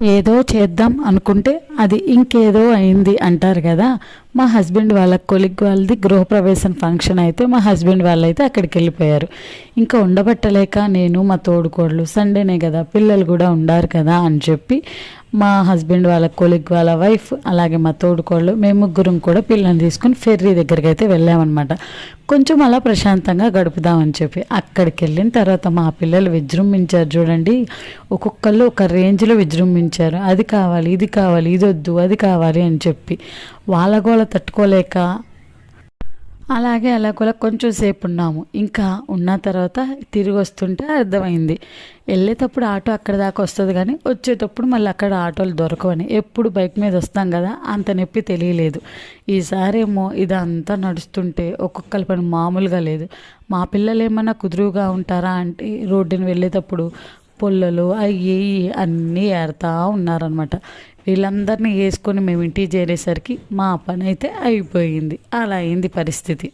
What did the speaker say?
ఏదో చేద్దాం అనుకుంటే అది ఇంకేదో అయింది అంటారు కదా. మా హస్బెండ్ వాళ్ళ కొలిగ్ వాళ్ళది గృహప్రవేశం ఫంక్షన్ అయితే మా హస్బెండ్ వాళ్ళైతే అక్కడికి వెళ్ళిపోయారు. ఇంకా ఉండబట్టలేక నేను మా తోడుకోడలు సండేనే కదా పిల్లలు కూడా ఉండారు కదా అని చెప్పి మా హస్బెండ్ వాళ్ళ కొలిగ్ వాళ్ళ వైఫ్ అలాగే మా తోడుకోళ్ళు మేము ముగ్గురం కూడా పిల్లల్ని తీసుకుని ఫెర్రీ దగ్గరికి అయితే వెళ్ళామన్నమాట. కొంచెం అలా ప్రశాంతంగా గడుపుదామని చెప్పి అక్కడికి వెళ్ళిన తర్వాత మా పిల్లలు విజృంభించారు చూడండి. ఒక్కొక్కళ్ళు ఒక రేంజ్లో విజృంభించారు. అది కావాలి, ఇది కావాలి, ఇది వద్దు, అది కావాలి అని చెప్పి వాళ్ళ గోల తట్టుకోలేక అలాగే అలా కూడా కొంచెం సేపు ఉన్నాము. ఇంకా ఉన్న తర్వాత తిరిగి వస్తుంటే అర్థమైంది వెళ్ళేటప్పుడు ఆటో అక్కడ దాకా వస్తుంది కానీ వచ్చేటప్పుడు మళ్ళీ అక్కడ ఆటోలు దొరకవని. ఎప్పుడు బైక్ మీద వస్తాం కదా అంత నొప్పి తెలియలేదు. ఈసారేమో ఇదంతా నడుస్తుంటే ఒక్కొక్కరి పని మామూలుగా లేదు. మా పిల్లలు ఏమన్నా కుదురుగా ఉంటారా అంటే రోడ్డుని వెళ్ళేటప్పుడు పొల్లలు అయ్యి అన్నీ ఏరుతా ఉన్నారనమాట. వీళ్ళందరినీ వేసుకొని మేము ఇంటికి చేరేసరికి మా పని అయితే అయిపోయింది. అలా అయింది పరిస్థితి.